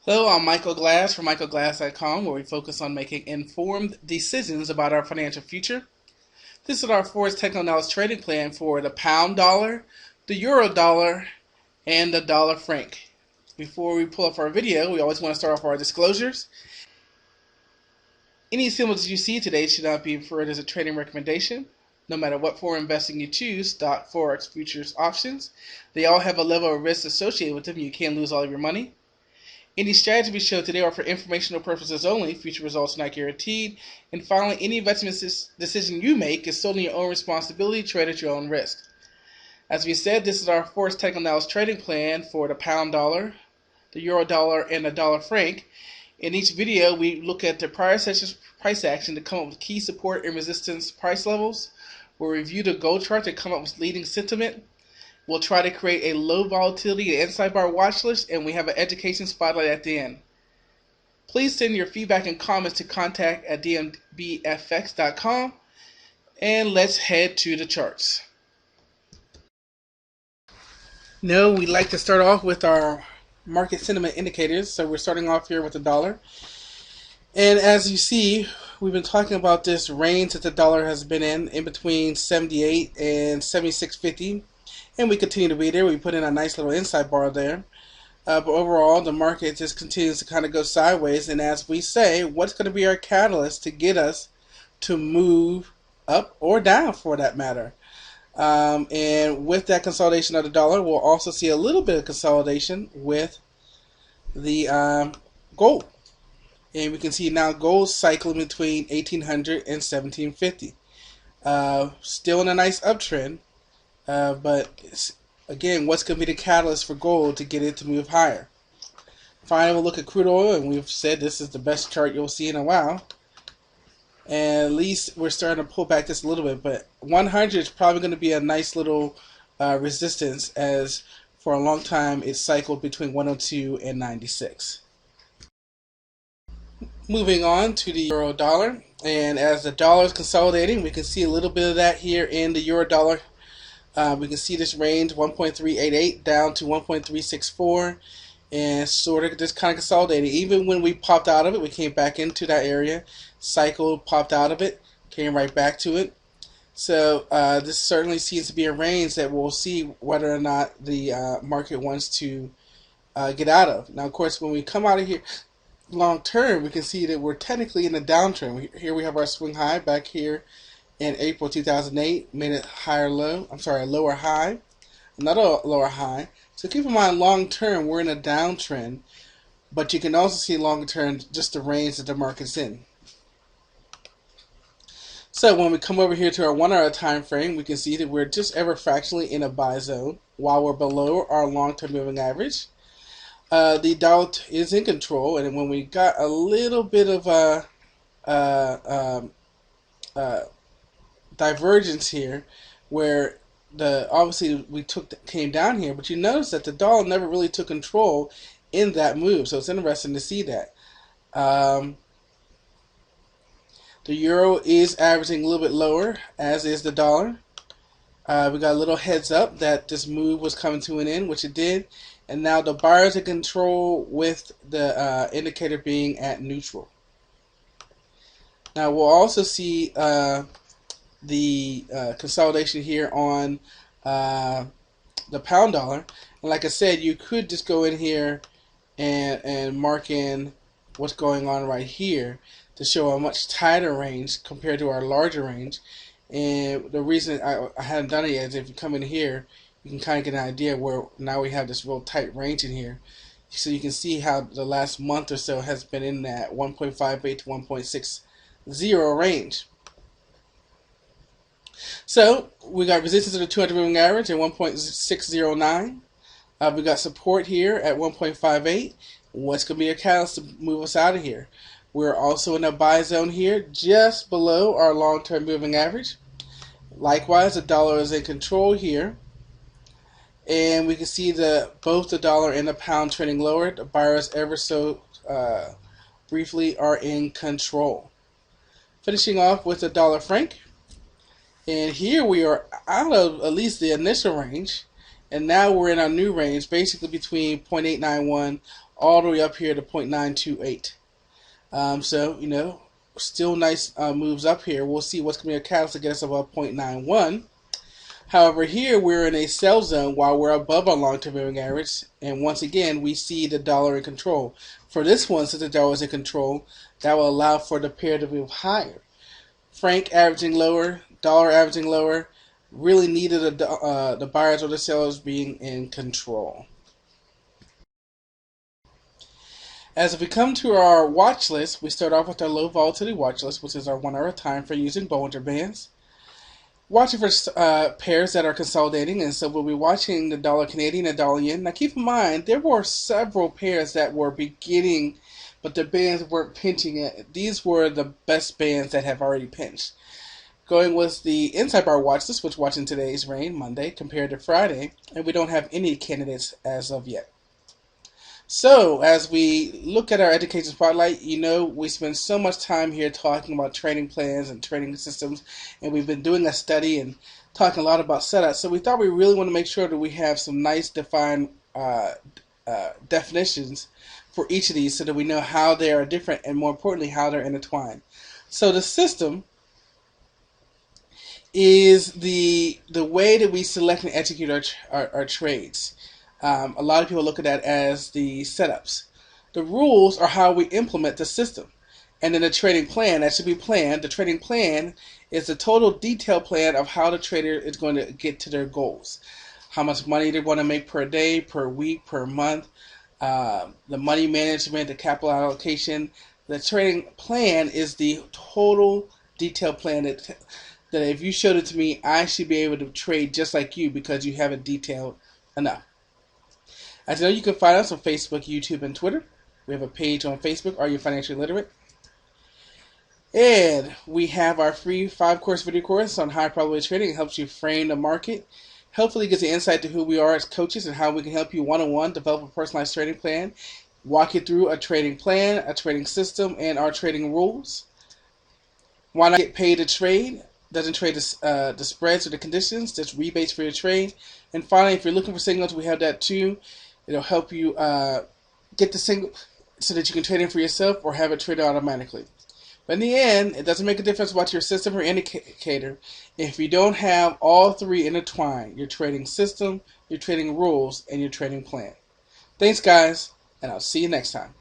Hello, I'm Michael Glass from michaelglass.com, where we focus on making informed decisions about our financial future. This is our forex technical analysis trading plan for the pound dollar, the euro dollar, and the dollar franc. Before we pull up our video, we always want to start off our disclosures. Any symbols you see today should not be referred as a trading recommendation. No matter what form of investing you choose, stock, forex, futures, options, they all have a level of risk associated with them. You can lose all of your money. Any strategies we show today are for informational purposes only. Future results are not guaranteed. And finally, any investment decision you make is solely your own responsibility. Trade at your own risk. As we said, this is our forex technical analysis trading plan for the pound dollar, the euro dollar, and the dollar franc. In each video, we look at the prior session's price action to come up with key support and resistance price levels. We'll review the gold chart to come up with leading sentiment. We'll try to create a low volatility and inside bar watch list, and we have an education spotlight at the end. Please send your feedback and comments to contact@dmbfx.com, and let's head to the charts. Now, we like to start off with our market sentiment indicators. So we're starting off here with the dollar. And as you see, we've been talking about this range that the dollar has been in between 78 and 76.50. And we continue to be there. We put in a nice little inside bar there. But overall, the market just continues to kind of go sideways. And as we say, what's going to be our catalyst to get us to move up or down, for that matter? And with that consolidation of the dollar, we'll also see a little bit of consolidation with the gold. And we can see now gold cycling between 1800 and 1750. Still in a nice uptrend. But again, what's going to be the catalyst for gold to get it to move higher? Finally, we'll look at crude oil, and we've said this is the best chart you'll see in a while. And at least we're starting to pull back just a little bit, but 100 is probably going to be a nice little resistance, as for a long time it cycled between 102 and 96. Moving on to the euro dollar, and as the dollar is consolidating, we can see a little bit of that here in the euro dollar. We can see this range 1.388 down to 1.364, and sort of just kind of consolidating. Even when we popped out of it, we came back into that area, cycled, popped out of it, came right back to it. So this certainly seems to be a range that we'll see whether or not the market wants to get out of. Now, of course, when we come out of here long term, we can see that we're technically in a downtrend. Here we have our swing high back here in April 2008, made it a lower high, another lower high. So keep in mind, long term, we're in a downtrend, but you can also see long term just the range that the market's in. So when we come over here to our 1 hour time frame, we can see that we're just ever fractionally in a buy zone while we're below our long-term moving average. The dollar is in control, and when we got a little bit of a divergence here, where obviously we came down here, but you notice that the dollar never really took control in that move. So it's interesting to see that. The euro is averaging a little bit lower, as is the dollar. We got a little heads up that this move was coming to an end, which it did, and now the buyers in control with the indicator being at neutral. Now we'll also see the consolidation here on the pound dollar, and like I said, you could just go in here and mark in what's going on right here to show a much tighter range compared to our larger range. And the reason I hadn't done it yet is if you come in here, you can kind of get an idea where now we have this real tight range in here. So you can see how the last month or so has been in that 1.58 to 1.60 range. So we got resistance to the 200 moving average at 1.609. We got support here at 1.58. What's going to be a catalyst to move us out of here? We're also in a buy zone here, just below our long-term moving average. Likewise, the dollar is in control here, and we can see both the dollar and the pound trending lower. The buyers ever so briefly are in control. Finishing off with the dollar franc. And here we are out of at least the initial range, and now we're in our new range, basically between 0.891 all the way up here to 0.928. So, still nice moves up here. We'll see what's going to be a catalyst to get us above 0.91. However, here we're in a sell zone while we're above our long-term moving average. And once again, we see the dollar in control. For this one, since the dollar is in control, that will allow for the pair to move higher. Franc averaging lower, dollar averaging lower, really needed the buyers or the sellers being in control. As we come to our watch list, we start off with our low volatility watch list, which is our 1 hour time for using Bollinger Bands. Watching for pairs that are consolidating, and so we'll be watching the dollar Canadian and dollar yen. Now keep in mind, there were several pairs that were beginning, but the bands weren't pinching it. These were the best bands that have already pinched. Going with the inside bar watch list, which watching today's rain, Monday, compared to Friday, and we don't have any candidates as of yet. So, as we look at our education spotlight, we spend so much time here talking about trading plans and trading systems, and we've been doing a study and talking a lot about setups. So we thought we really want to make sure that we have some nice defined definitions for each of these so that we know how they are different and, more importantly, how they're intertwined. So the system is the way that we select and execute our trades. A lot of people look at that as the setups. The rules are how we implement the system. And then the trading plan, that should be planned. The trading plan is the total detailed plan of how the trader is going to get to their goals. How much money they want to make per day, per week, per month. The money management, the capital allocation. The trading plan is the total detailed plan that if you showed it to me, I should be able to trade just like you because you have it detailed enough. As you know, you can find us on Facebook, YouTube, and Twitter. We have a page on Facebook, Are You Financially Literate? And we have our free 5-course video course on high probability trading. It helps you frame the market. Hopefully gives you insight to who we are as coaches and how we can help you one-on-one develop a personalized trading plan, walk you through a trading plan, a trading system, and our trading rules. Why not get paid to trade? Doesn't trade the spreads or the conditions, just rebates for your trade. And finally, if you're looking for signals, we have that too. It'll help you get the signal so that you can trade in for yourself or have it traded automatically. But in the end, it doesn't make a difference about your system or indicator if you don't have all three intertwined: your trading system, your trading rules, and your trading plan. Thanks, guys, and I'll see you next time.